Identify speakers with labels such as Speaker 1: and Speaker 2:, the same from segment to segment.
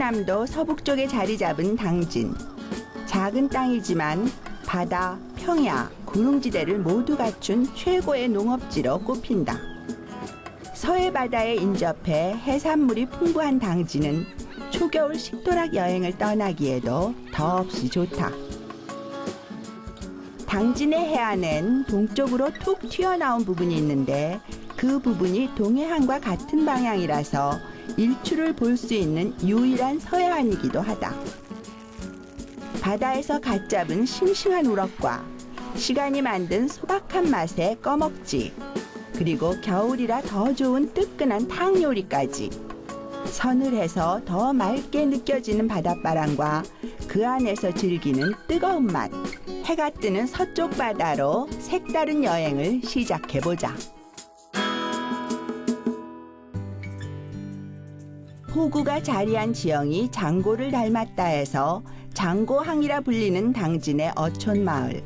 Speaker 1: 충청남도 서북쪽에 자리 잡은 당진. 작은 땅이지만 바다, 평야, 구릉지대를 모두 갖춘 최고의 농업지로 꼽힌다. 서해 바다에 인접해 해산물이 풍부한 당진은 초겨울 식도락 여행을 떠나기에도 더없이 좋다. 당진의 해안엔 동쪽으로 툭 튀어나온 부분이 있는데 그 부분이 동해안과 같은 방향이라서 일출을 볼 수 있는 유일한 서해안이기도 하다. 바다에서 갓 잡은 싱싱한 우럭과 시간이 만든 소박한 맛의 꺼먹지, 그리고 겨울이라 더 좋은 뜨끈한 탕 요리까지. 서늘해서 더 맑게 느껴지는 바닷바람과 그 안에서 즐기는 뜨거운 맛. 해가 뜨는 서쪽 바다로 색다른 여행을 시작해보자. 호구가 자리한 지형이 장고를 닮았다 해서 장고항이라 불리는 당진의 어촌마을.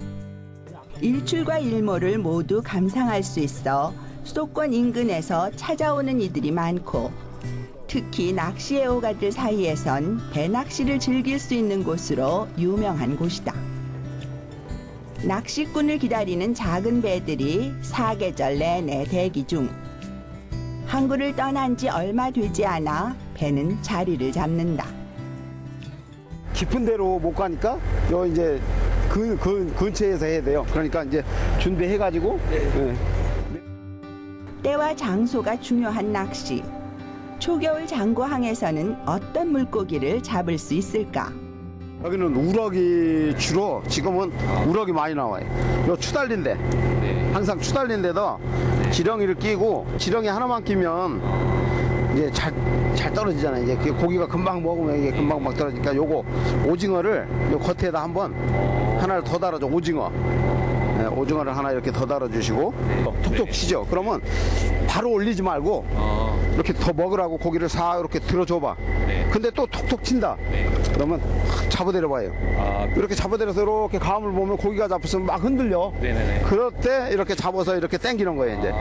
Speaker 1: 일출과 일몰을 모두 감상할 수 있어 수도권 인근에서 찾아오는 이들이 많고, 특히 낚시 애호가들 사이에선 배낚시를 즐길 수 있는 곳으로 유명한 곳이다. 낚시꾼을 기다리는 작은 배들이 사계절 내내 대기 중. 항구를 떠난 지 얼마 되지 않아 배는 자리를 잡는다.
Speaker 2: 깊은 데로 못 가니까 요 이제 근처에서 해야 돼요. 그러니까 이제 준비해가지고. 네.
Speaker 1: 때와 장소가 중요한 낚시. 초겨울 장고항에서는 어떤 물고기를 잡을 수 있을까?
Speaker 2: 여기는 우럭이 주로 지금은 우럭이 많이 나와요. 요 추달린데 항상 추달린데도 지렁이를 끼고, 지렁이 하나만 끼면 이제 잘 떨어지잖아요. 이제 그 고기가 금방 먹으면 이게 금방 막 떨어지니까 요거 오징어를 요 겉에다 한번 하나를 더 달아줘. 오징어. 네, 오징어를 하나 이렇게 더 달아주시고 톡톡 치죠. 그러면 바로 올리지 말고 이렇게 더 먹으라고 고기를 싹 이렇게 들어줘봐. 근데 또 톡톡 친다. 그러면 잡아내려봐요. 이렇게 잡아내려서 이렇게 감을 보면 고기가 잡혔으면 막 흔들려. 그럴 때 이렇게 잡아서 이렇게 당기는 거예요. 이제.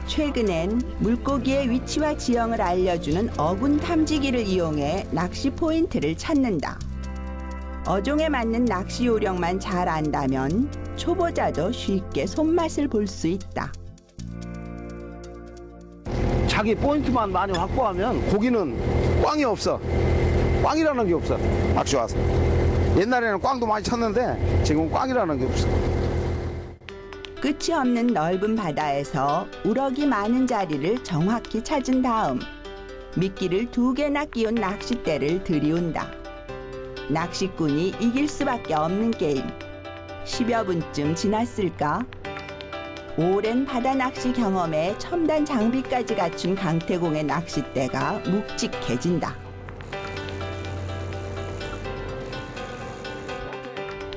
Speaker 1: 최근엔 물고기의 위치와 지형을 알려주는 어군 탐지기를 이용해 낚시 포인트를 찾는다. 어종에 맞는 낚시 요령만 잘 안다면 초보자도 쉽게 손맛을 볼 수 있다.
Speaker 2: 자기 포인트만 많이 확보하면 고기는 꽝이 없어. 꽝이라는 게 없어. 낚시 와서. 옛날에는 꽝도 많이 쳤는데 지금은 꽝이라는 게 없어.
Speaker 1: 끝이 없는 넓은 바다에서 우럭이 많은 자리를 정확히 찾은 다음 미끼를 2개나 끼운 낚싯대를 들이운다. 낚시꾼이 이길 수밖에 없는 게임. 10여 분쯤 지났을까? 오랜 바다 낚시 경험에 첨단 장비까지 갖춘 강태공의 낚싯대가 묵직해진다.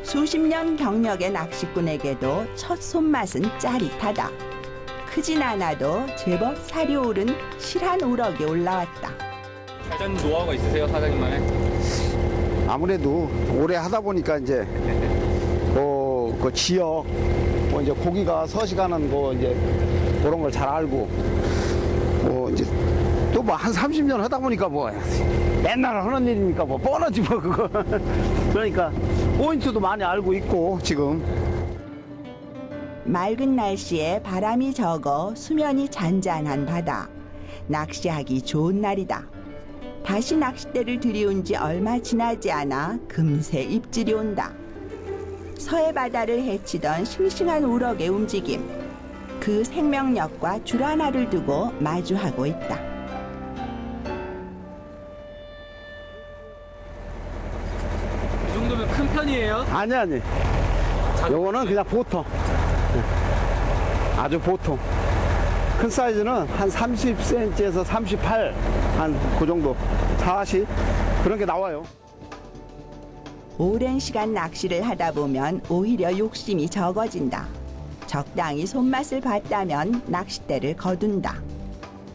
Speaker 1: 수십 년 경력의 낚시꾼에게도 첫 손맛은 짜릿하다. 크진 않아도 제법 살이 오른 실한 우럭이 올라왔다.
Speaker 3: 잘 잡는 노하우가 있으세요, 사장님만의?
Speaker 2: 아무래도 오래 하다 보니까 이제 그 지역, 이제 고기가 서식하는 거 이제 그런 걸 잘 알고, 이제 또 뭐 한 30년 하다 보니까 뭐 맨날 하는 일이니까 뭐 뻔하지 뭐 그거. 그러니까 포인트도 많이 알고 있고 지금.
Speaker 1: 맑은 날씨에 바람이 적어 수면이 잔잔한 바다. 낚시하기 좋은 날이다. 다시 낚싯대를 들이운 지 얼마 지나지 않아 금세 입질이 온다. 서해 바다를 헤치던 싱싱한 우럭의 움직임. 그 생명력과 줄 하나를 두고 마주하고 있다.
Speaker 3: 이 정도면 큰 편이에요?
Speaker 2: 아니. 요거는 그냥 보통. 아주 보통. 큰 사이즈는 한 30cm에서 38, 한 그 정도, 40 그런 게 나와요.
Speaker 1: 오랜 시간 낚시를 하다 보면 오히려 욕심이 적어진다. 적당히 손맛을 봤다면 낚싯대를 거둔다.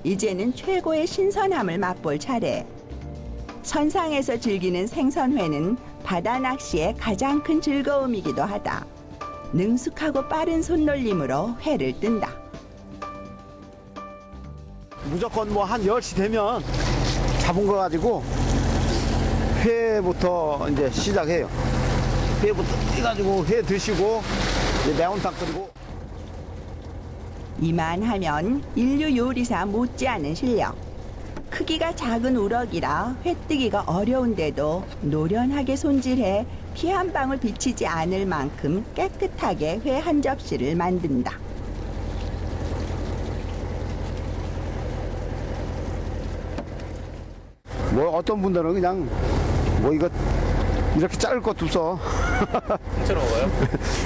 Speaker 1: 이제는 최고의 신선함을 맛볼 차례. 선상에서 즐기는 생선회는 바다 낚시의 가장 큰 즐거움이기도 하다. 능숙하고 빠른 손놀림으로 회를 뜬다.
Speaker 2: 무조건 뭐 한 10시 되면 잡은 거 가지고 회부터 이제 시작해요. 회부터 해가지고 회 드시고 이제 매운탕 끓이고.
Speaker 1: 이만하면 인류 요리사 못지않은 실력. 크기가 작은 우럭이라 회뜨기가 어려운데도 노련하게 손질해 피 한 방울 비치지 않을 만큼 깨끗하게 회 한 접시를 만든다.
Speaker 2: 뭐 어떤 분들은 그냥 뭐 이거 이렇게 자를 것도 없어.
Speaker 3: 통째로 먹어요?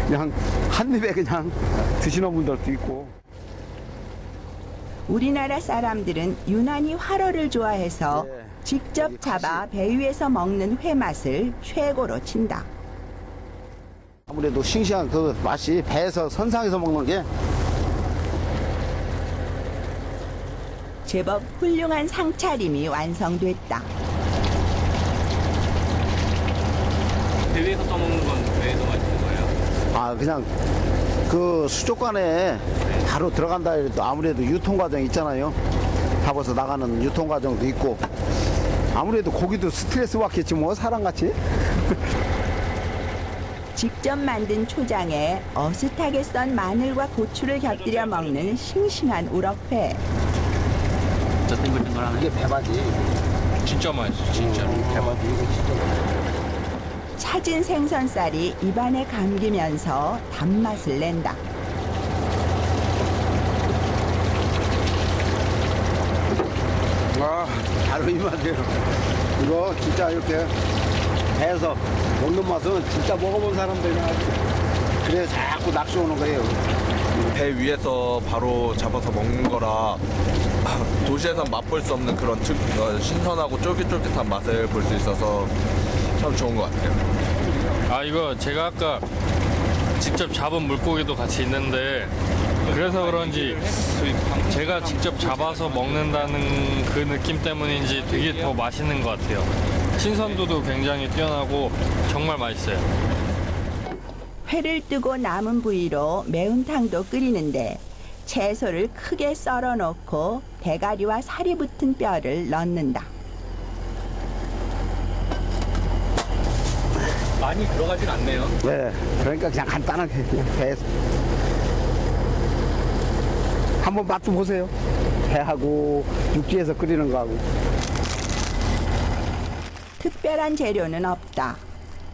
Speaker 2: 그냥 한 입에 그냥 드시는 분들도 있고.
Speaker 1: 우리나라 사람들은 유난히 활어를 좋아해서
Speaker 2: 네.
Speaker 1: 직접 잡아 배 위에서 먹는 회 맛을 최고로 친다.
Speaker 2: 아무래도 싱싱한 그 맛이 배에서 선상에서 먹는 게.
Speaker 1: 제법 훌륭한 상차림이 완성됐다.
Speaker 3: 배 위에서 떠먹는 건 왜 더 맛있는 거예요?
Speaker 2: 아 그냥 그 수족관에 바로 들어간다 해도 아무래도 유통 과정이 있잖아요. 잡아서 나가는 유통 과정도 있고 아무래도 고기도 스트레스 받겠지 뭐 사람같이.
Speaker 1: 직접 만든 초장에 어슷하게 썬 마늘과 고추를 곁들여 먹는 싱싱한 우럭회.
Speaker 3: 진짜 땡글땡글하네.
Speaker 2: 이게 배바지.
Speaker 3: 진짜 맛있어, 진짜.
Speaker 2: 배바지 이거 진짜.
Speaker 1: 차진 생선살이 입안에 감기면서 단맛을 낸다.
Speaker 2: 아, 바로 이 맛이에요. 이거 진짜 이렇게 배에서 먹는 맛은 진짜 먹어본 사람들이 알지. 그래 자꾸 낚시 오는 거예요.
Speaker 4: 배 위에서 바로 잡아서 먹는 거라 도시에선 맛볼 수 없는 그런 신선하고 쫄깃쫄깃한 맛을 볼 수 있어서 참 좋은 것 같아요.
Speaker 5: 아, 이거 제가 아까 직접 잡은 물고기도 같이 있는데 그래서 그런지 제가 직접 잡아서 먹는다는 그 느낌 때문인지 되게 더 맛있는 것 같아요. 신선도도 굉장히 뛰어나고 정말 맛있어요.
Speaker 1: 회를 뜨고 남은 부위로 매운탕도 끓이는데 채소를 크게 썰어 놓고 대가리와 살이 붙은 뼈를 넣는다.
Speaker 3: 많이 들어가진 않네요.
Speaker 2: 네, 그러니까 그냥 간단하게 그냥 배에서 한번 맛 좀 보세요. 배하고 육지에서 끓이는 거하고.
Speaker 1: 특별한 재료는 없다.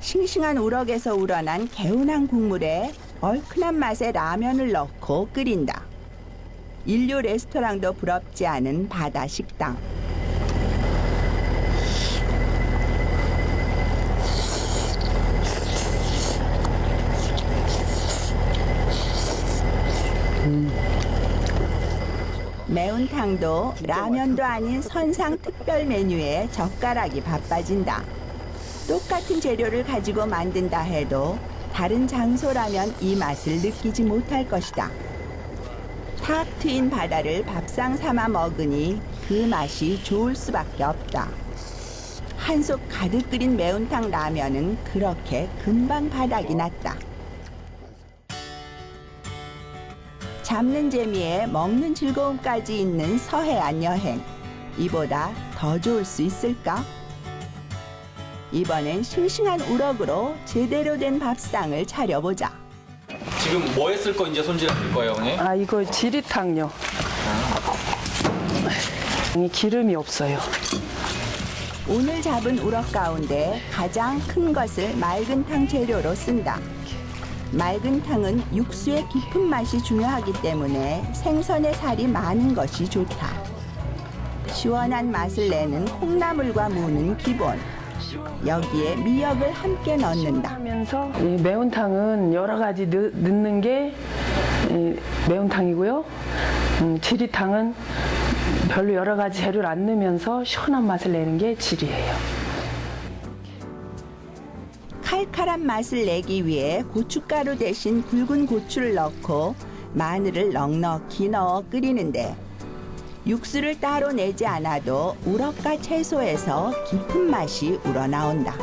Speaker 1: 싱싱한 우럭에서 우러난 개운한 국물에 얼큰한 맛의 라면을 넣고 끓인다. 인류 레스토랑도 부럽지 않은 바다 식당. 매운탕도 라면도 아닌 선상 특별 메뉴에 젓가락이 바빠진다. 똑같은 재료를 가지고 만든다 해도 다른 장소라면 이 맛을 느끼지 못할 것이다. 탁 트인 바다를 밥상 삼아 먹으니 그 맛이 좋을 수밖에 없다. 한솥 가득 끓인 매운탕 라면은 그렇게 금방 바닥이 났다. 잡는 재미에 먹는 즐거움까지 있는 서해안 여행. 이보다 더 좋을 수 있을까? 이번엔 싱싱한 우럭으로 제대로 된 밥상을 차려보자.
Speaker 3: 지금 뭐 했을 거 이제 손질할 거예요, 어머니?
Speaker 6: 아, 이거 지리탕요. 이 기름이 없어요.
Speaker 1: 오늘 잡은 우럭 가운데 가장 큰 것을 맑은탕 재료로 쓴다. 맑은탕은 육수의 깊은 맛이 중요하기 때문에 생선의 살이 많은 것이 좋다. 시원한 맛을 내는 콩나물과 무는 기본. 여기에 미역을 함께 넣는다.
Speaker 6: 하면서 이 매운탕은 여러 가지 넣는 게 매운탕이고요. 지리탕은 별로 여러 가지 재료를 안 넣으면서 시원한 맛을 내는 게 지리예요.
Speaker 1: 칼칼한 맛을 내기 위해 고춧가루 대신 굵은 고추를 넣고 마늘을 넉넉히 넣어 끓이는데 육수를 따로 내지 않아도 우럭과 채소에서 깊은 맛이 우러나온다.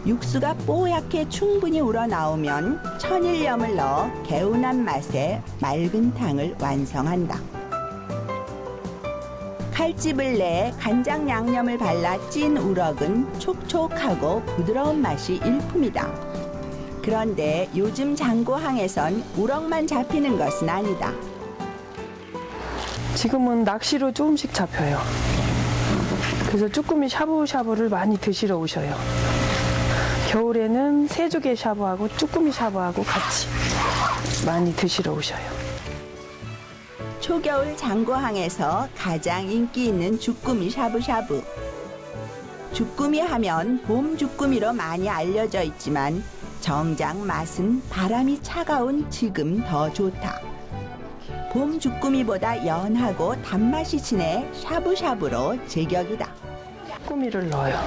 Speaker 1: 육수가 뽀얗게 충분히 우러나오면 천일염을 넣어 개운한 맛의 맑은 탕을 완성한다. 칼집을 내 간장 양념을 발라 찐 우럭은 촉촉하고 부드러운 맛이 일품이다. 그런데 요즘 장고항에선 우럭만 잡히는 것은 아니다.
Speaker 6: 지금은 낚시로 조금씩 잡혀요. 그래서 쭈꾸미 샤브샤브를 많이 드시러 오셔요. 겨울에는 새조개 샤브하고 쭈꾸미 샤브하고 같이 많이 드시러 오셔요.
Speaker 1: 초겨울 장고항에서 가장 인기 있는 쭈꾸미 샤브샤브. 쭈꾸미 하면 봄 쭈꾸미로 많이 알려져 있지만 정작 맛은 바람이 차가운 지금 더 좋다. 봄 쭈꾸미보다 연하고 단맛이 진해 샤브샤브로 제격이다.
Speaker 6: 쭈꾸미를 넣어요.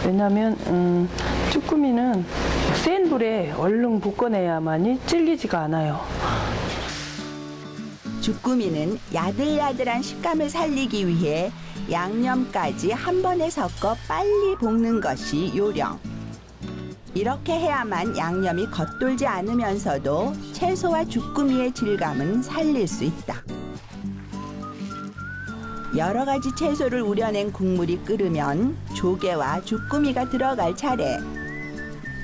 Speaker 6: 왜냐면 쭈꾸미는 센 불에 얼른 볶아내야만이 질기지가 않아요.
Speaker 1: 쭈꾸미는 야들야들한 식감을 살리기 위해 양념까지 한 번에 섞어 빨리 볶는 것이 요령. 이렇게 해야만 양념이 겉돌지 않으면서도 채소와 쭈꾸미의 질감은 살릴 수 있다. 여러 가지 채소를 우려낸 국물이 끓으면 조개와 쭈꾸미가 들어갈 차례.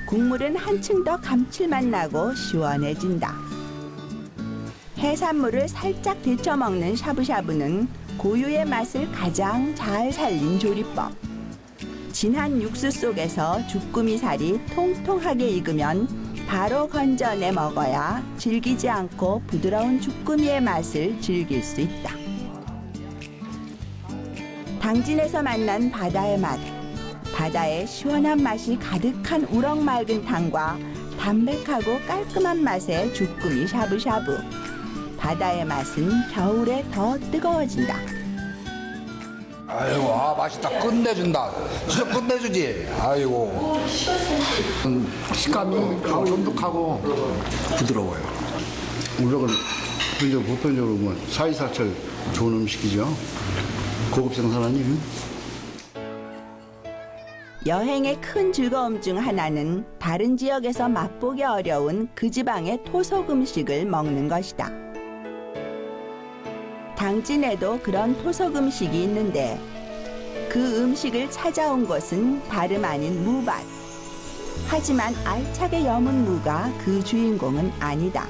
Speaker 1: 국물은 한층 더 감칠맛 나고 시원해진다. 해산물을 살짝 데쳐 먹는 샤브샤브는 고유의 맛을 가장 잘 살린 조리법. 진한 육수 속에서 쭈꾸미 살이 통통하게 익으면 바로 건져내 먹어야 질기지 않고 부드러운 쭈꾸미의 맛을 즐길 수 있다. 당진에서 만난 바다의 맛. 바다의 시원한 맛이 가득한 우럭 맑은 탕과 담백하고 깔끔한 맛의 쭈꾸미 샤브샤브. 바다의 맛은 겨울에 더 뜨거워진다.
Speaker 7: 아이고, 맛있다. 끝내준다. 진짜 끝내주지. 아이고. 식감이 쫀득하고 부드러워요.
Speaker 2: 우럭은 보편적으로 뭐 사이사철 좋은 음식이죠. 고급 생선 아니에요?
Speaker 1: 여행의 큰 즐거움 중 하나는 다른 지역에서 맛보기 어려운 그 지방의 토속 음식을 먹는 것이다. 당진에도 그런 토속 음식이 있는데 그 음식을 찾아온 곳은 다름 아닌 무밭. 하지만 알차게 여문 무가 그 주인공은 아니다.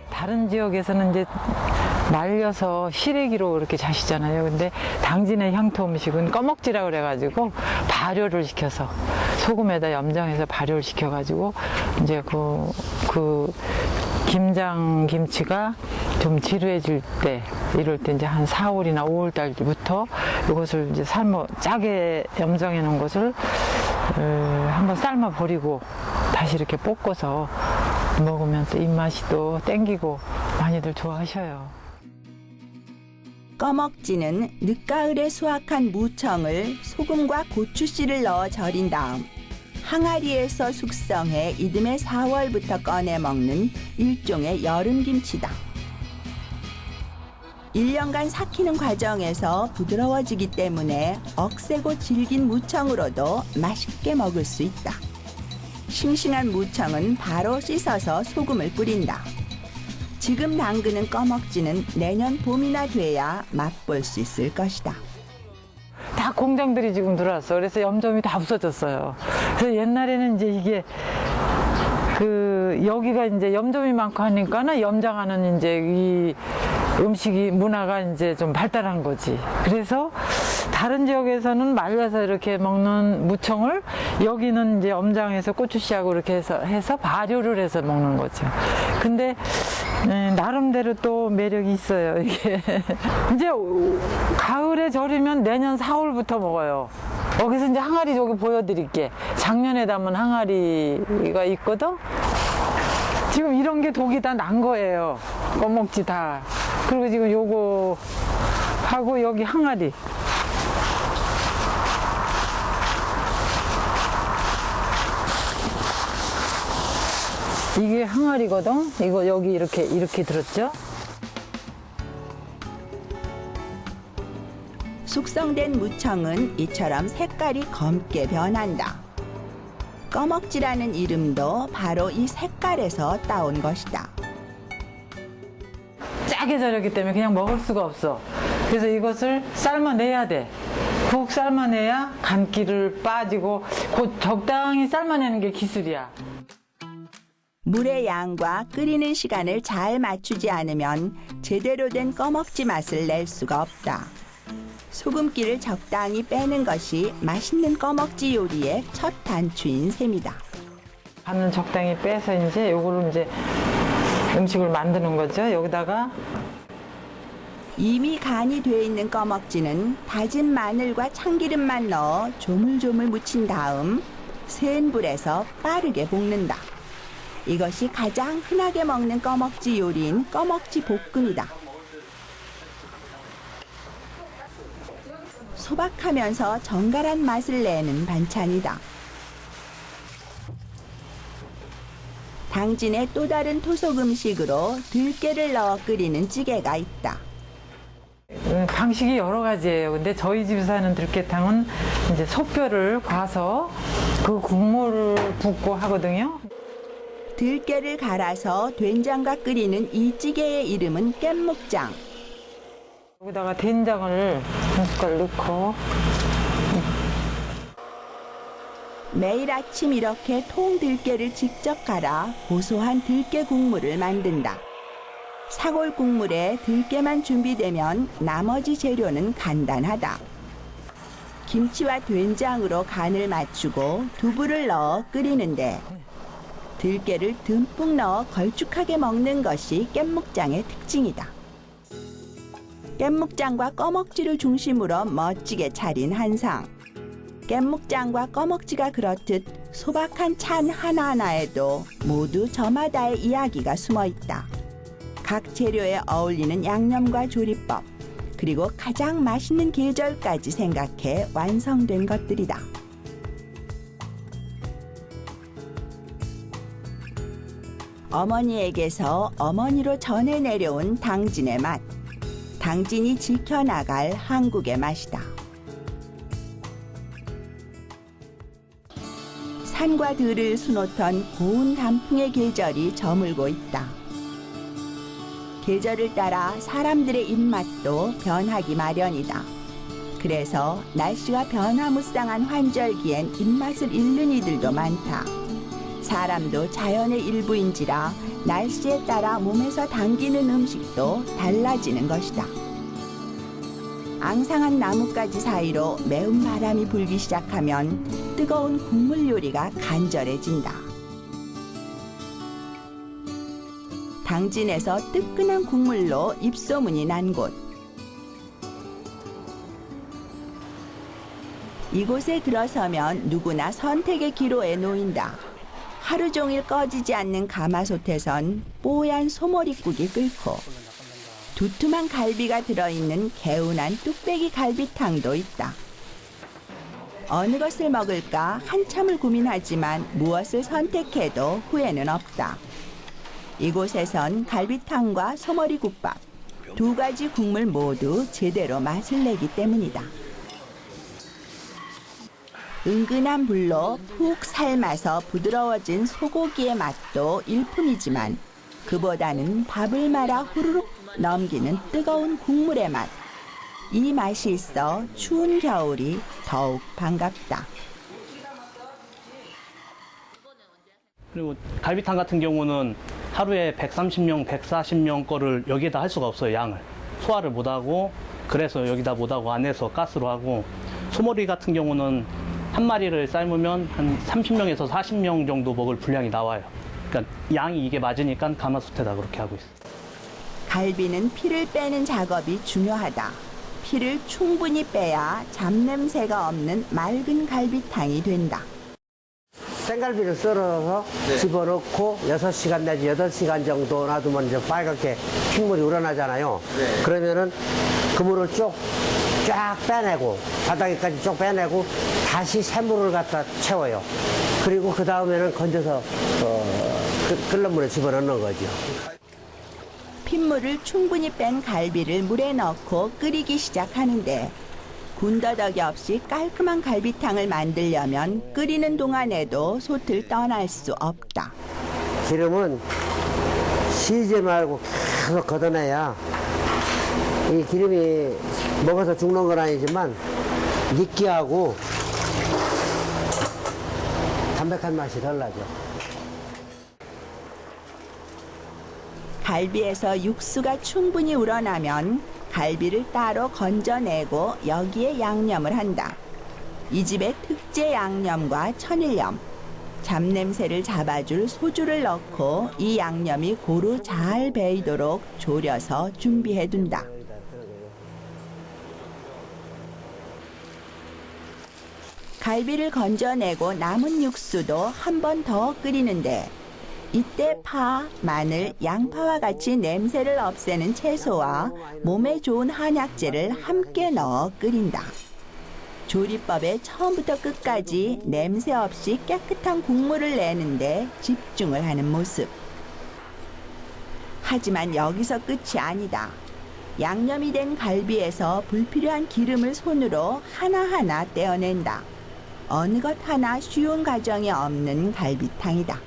Speaker 8: 다른 지역에서는 이제 말려서 시래기로 이렇게 자시잖아요. 근데 당진의 향토 음식은 꺼먹지라 그래가지고 발효를 시켜서 소금에다 염장해서 발효를 시켜가지고 이제 그 김장 김치가 좀 지루해질 때 이럴 때 이제 한 4월이나 5월 달부터 이것을 이제 짜게 염장해 놓은 것을 한번 삶아 버리고 다시 이렇게 볶아서 먹으면 또 입맛이 또 땡기고 많이들 좋아하셔요.
Speaker 1: 꺼먹지는 늦가을에 수확한 무청을 소금과 고추씨를 넣어 절인 다음 항아리에서 숙성해 이듬해 4월부터 꺼내 먹는 일종의 여름김치다. 1년간 삭히는 과정에서 부드러워지기 때문에 억세고 질긴 무청으로도 맛있게 먹을 수 있다. 싱싱한 무청은 바로 씻어서 소금을 뿌린다. 지금 담그는 꺼먹지는 내년 봄이나 돼야 맛볼 수 있을 것이다.
Speaker 8: 다 공장들이 지금 들어왔어. 그래서 염점이 다 없어졌어요. 그래서 옛날에는 이제 이게 여기가 이제 염점이 많고 하니까는 염장하는 이제 이 음식이 문화가 이제 좀 발달한 거지. 그래서 다른 지역에서는 말려서 이렇게 먹는 무청을 여기는 이제 염장해서 고추씨하고 이렇게 해서 발효를 해서 먹는 거죠. 근데 나름대로 또 매력이 있어요, 이게. 이제 가을에 절이면 내년 4월부터 먹어요. 여기서 이제 항아리 저기 보여드릴게. 작년에 담은 항아리가 있거든? 지금 이런 게 독이 다 난 거예요. 꺼먹지 다. 그리고 지금 요거 하고 여기 항아리. 이게 항아리거든? 이거 여기 이렇게 들었죠?
Speaker 1: 숙성된 무청은 이처럼 색깔이 검게 변한다. 꺼먹지라는 이름도 바로 이 색깔에서 따온 것이다.
Speaker 8: 빨개져렸기 때문에 그냥 먹을 수가 없어. 그래서 이것을 삶아내야 돼. 푹 삶아내야 간기를 빠지고 곧 적당히 삶아내는 게 기술이야.
Speaker 1: 물의 양과 끓이는 시간을 잘 맞추지 않으면 제대로 된 꺼먹지 맛을 낼 수가 없다. 소금기를 적당히 빼는 것이 맛있는 꺼먹지 요리의 첫 단추인 셈이다.
Speaker 8: 간을 적당히 빼서 이제 요거를 이제 음식을 만드는 거죠. 여기다가
Speaker 1: 이미 간이 돼 있는 꺼먹지는 다진 마늘과 참기름만 넣어 조물조물 무친 다음 센 불에서 빠르게 볶는다. 이것이 가장 흔하게 먹는 꺼먹지 요리인 꺼먹지 볶음이다. 소박하면서 정갈한 맛을 내는 반찬이다. 당진의 또 다른 토속 음식으로 들깨를 넣어 끓이는 찌개가 있다.
Speaker 8: 방식이 여러 가지예요. 근데 저희 집에서 하는 들깨탕은 이제 소뼈를 과서 그 국물을 붓고 하거든요.
Speaker 1: 들깨를 갈아서 된장과 끓이는 이 찌개의 이름은 깻묵장.
Speaker 8: 여기다가 된장을 한 숟갈 넣고
Speaker 1: 매일 아침 이렇게 통 들깨를 직접 갈아 고소한 들깨 국물을 만든다. 사골 국물에 들깨만 준비되면 나머지 재료는 간단하다. 김치와 된장으로 간을 맞추고 두부를 넣어 끓이는데 들깨를 듬뿍 넣어 걸쭉하게 먹는 것이 깻묵장의 특징이다. 깻묵장과 꺼먹지를 중심으로 멋지게 차린 한상. 깻묵장과 꺼먹지가 그렇듯 소박한 찬 하나하나에도 모두 저마다의 이야기가 숨어 있다. 각 재료에 어울리는 양념과 조리법, 그리고 가장 맛있는 계절까지 생각해 완성된 것들이다. 어머니에게서 어머니로 전해 내려온 당진의 맛. 당진이 지켜나갈 한국의 맛이다. 산과 들을 수놓던 고운 단풍의 계절이 저물고 있다. 계절을 따라 사람들의 입맛도 변하기 마련이다. 그래서 날씨가 변화무쌍한 환절기엔 입맛을 잃는 이들도 많다. 사람도 자연의 일부인지라 날씨에 따라 몸에서 당기는 음식도 달라지는 것이다. 앙상한 나뭇가지 사이로 매운 바람이 불기 시작하면 뜨거운 국물 요리가 간절해진다. 당진에서 뜨끈한 국물로 입소문이 난 곳. 이곳에 들어서면 누구나 선택의 기로에 놓인다. 하루 종일 꺼지지 않는 가마솥에선 뽀얀 소머리국이 끓고 두툼한 갈비가 들어있는 개운한 뚝배기 갈비탕도 있다. 어느 것을 먹을까 한참을 고민하지만 무엇을 선택해도 후회는 없다. 이곳에선 갈비탕과 소머리국밥, 두 가지 국물 모두 제대로 맛을 내기 때문이다. 은근한 불로 푹 삶아서 부드러워진 소고기의 맛도 일품이지만 그보다는 밥을 말아 후루룩 넘기는 뜨거운 국물의 맛. 이 맛이 있어 추운 겨울이 더욱 반갑다.
Speaker 9: 그리고 갈비탕 같은 경우는 하루에 130명, 140명 거를 여기에다 할 수가 없어요, 양을. 소화를 못하고, 그래서 여기다 못하고 안에서 가스로 하고, 소머리 같은 경우는 한 마리를 삶으면 한 30명에서 40명 정도 먹을 분량이 나와요. 그러니까 양이 이게 맞으니까 가마솥에다 그렇게 하고 있어요.
Speaker 1: 갈비는 피를 빼는 작업이 중요하다. 피를 충분히 빼야 잡냄새가 없는 맑은 갈비탕이 된다.
Speaker 10: 생갈비를 썰어서 집어넣고 6시간 내지 8시간 정도 놔두면 이제 빨갛게 핏물이 우러나잖아요. 그러면은 그 물을 쫙 빼내고 바닥에까지 쭉 빼내고 다시 새물을 갖다 채워요. 그리고 그 다음에는 건져서 끓는 물에 집어넣는 거죠.
Speaker 1: 핏물을 충분히 뺀 갈비를 물에 넣고 끓이기 시작하는데 군더더기 없이 깔끔한 갈비탕을 만들려면 끓이는 동안에도 솥을 떠날 수 없다.
Speaker 10: 기름은 쉬지 말고 계속 걷어내야 이 기름이 먹어서 죽는 건 아니지만 느끼하고 담백한 맛이 덜 나죠.
Speaker 1: 갈비에서 육수가 충분히 우러나면 갈비를 따로 건져내고 여기에 양념을 한다. 이 집의 특제 양념과 천일염, 잡냄새를 잡아줄 소주를 넣고 이 양념이 고루 잘 배이도록 졸여서 준비해둔다. 갈비를 건져내고 남은 육수도 한 번 더 끓이는데 이때 파, 마늘, 양파와 같이 냄새를 없애는 채소와 몸에 좋은 한약재를 함께 넣어 끓인다. 조리법에 처음부터 끝까지 냄새 없이 깨끗한 국물을 내는데 집중을 하는 모습. 하지만 여기서 끝이 아니다. 양념이 된 갈비에서 불필요한 기름을 손으로 하나하나 떼어낸다. 어느 것 하나 쉬운 과정이 없는 갈비탕이다.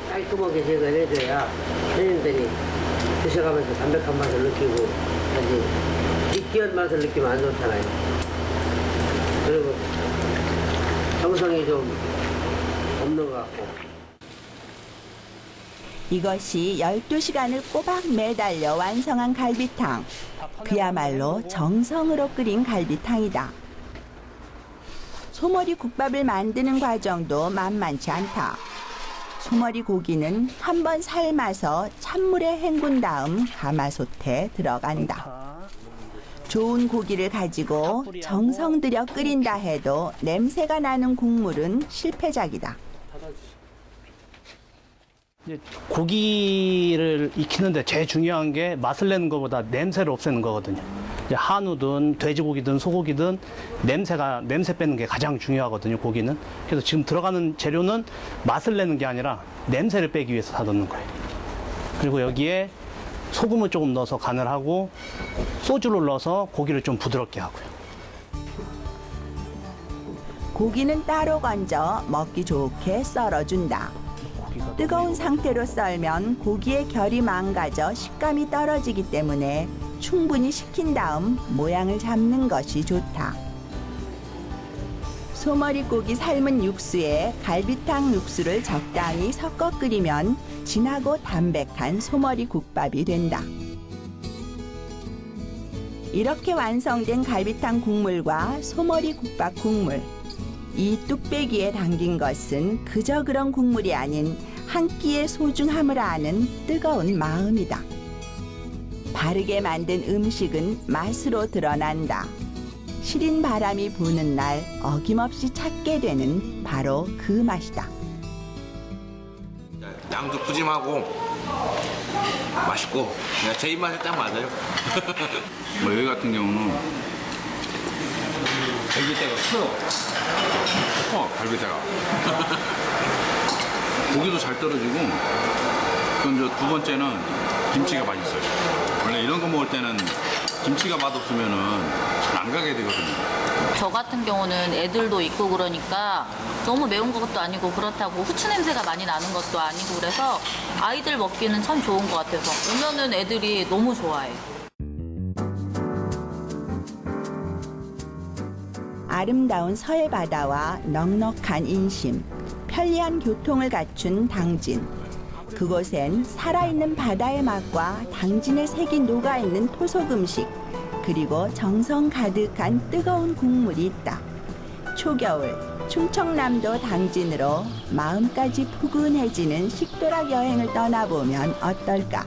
Speaker 10: 깔끔하게 제거해줘야 손님들이 드셔가면서 담백한 맛을 느끼고 아주 느끼한 맛을 느끼면 안 좋잖아요. 그리고 정성이 좀 없는 것 같고.
Speaker 1: 이것이 12시간을 꼬박 매달려 완성한 갈비탕. 그야말로 정성으로 끓인 갈비탕이다. 소머리 국밥을 만드는 과정도 만만치 않다. 소머리 고기는 한 번 삶아서 찬물에 헹군 다음 가마솥에 들어간다. 좋은 고기를 가지고 정성 들여 끓인다 해도 냄새가 나는 국물은 실패작이다.
Speaker 9: 고기를 익히는데 제일 중요한 게 맛을 내는 것보다 냄새를 없애는 거거든요. 한우든 돼지고기든 소고기든 냄새 빼는 게 가장 중요하거든요, 고기는. 그래서 지금 들어가는 재료는 맛을 내는 게 아니라 냄새를 빼기 위해서 다 넣는 거예요. 그리고 여기에 소금을 조금 넣어서 간을 하고 소주를 넣어서 고기를 좀 부드럽게 하고요.
Speaker 1: 고기는 따로 건져 먹기 좋게 썰어준다. 뜨거운 상태로 썰면 고기의 결이 망가져 식감이 떨어지기 때문에 충분히 식힌 다음 모양을 잡는 것이 좋다. 소머리고기 삶은 육수에 갈비탕 육수를 적당히 섞어 끓이면 진하고 담백한 소머리 국밥이 된다. 이렇게 완성된 갈비탕 국물과 소머리 국밥 국물. 이 뚝배기에 담긴 것은 그저 그런 국물이 아닌 한 끼의 소중함을 아는 뜨거운 마음이다. 바르게 만든 음식은 맛으로 드러난다. 시린 바람이 부는 날 어김없이 찾게 되는 바로 그 맛이다.
Speaker 11: 양도 푸짐하고 맛있고 그냥 제 입맛에 딱 맞아요.
Speaker 12: 뭐 여기 같은 경우는 갈비대가 커요. 갈비대가. 고기도 잘 떨어지고, 그럼 두 번째는 김치가 맛있어요. 원래 이런 거 먹을 때는 김치가 맛없으면은 잘 안 가게 되거든요.
Speaker 13: 저 같은 경우는 애들도 있고 그러니까 너무 매운 것도 아니고 그렇다고 후추 냄새가 많이 나는 것도 아니고 그래서 아이들 먹기는 참 좋은 것 같아서 오면은 애들이 너무 좋아해.
Speaker 1: 아름다운 서해 바다와 넉넉한 인심, 편리한 교통을 갖춘 당진. 그곳엔 살아있는 바다의 맛과 당진의 색이 녹아있는 토속 음식, 그리고 정성 가득한 뜨거운 국물이 있다. 초겨울, 충청남도 당진으로 마음까지 푸근해지는 식도락 여행을 떠나보면 어떨까?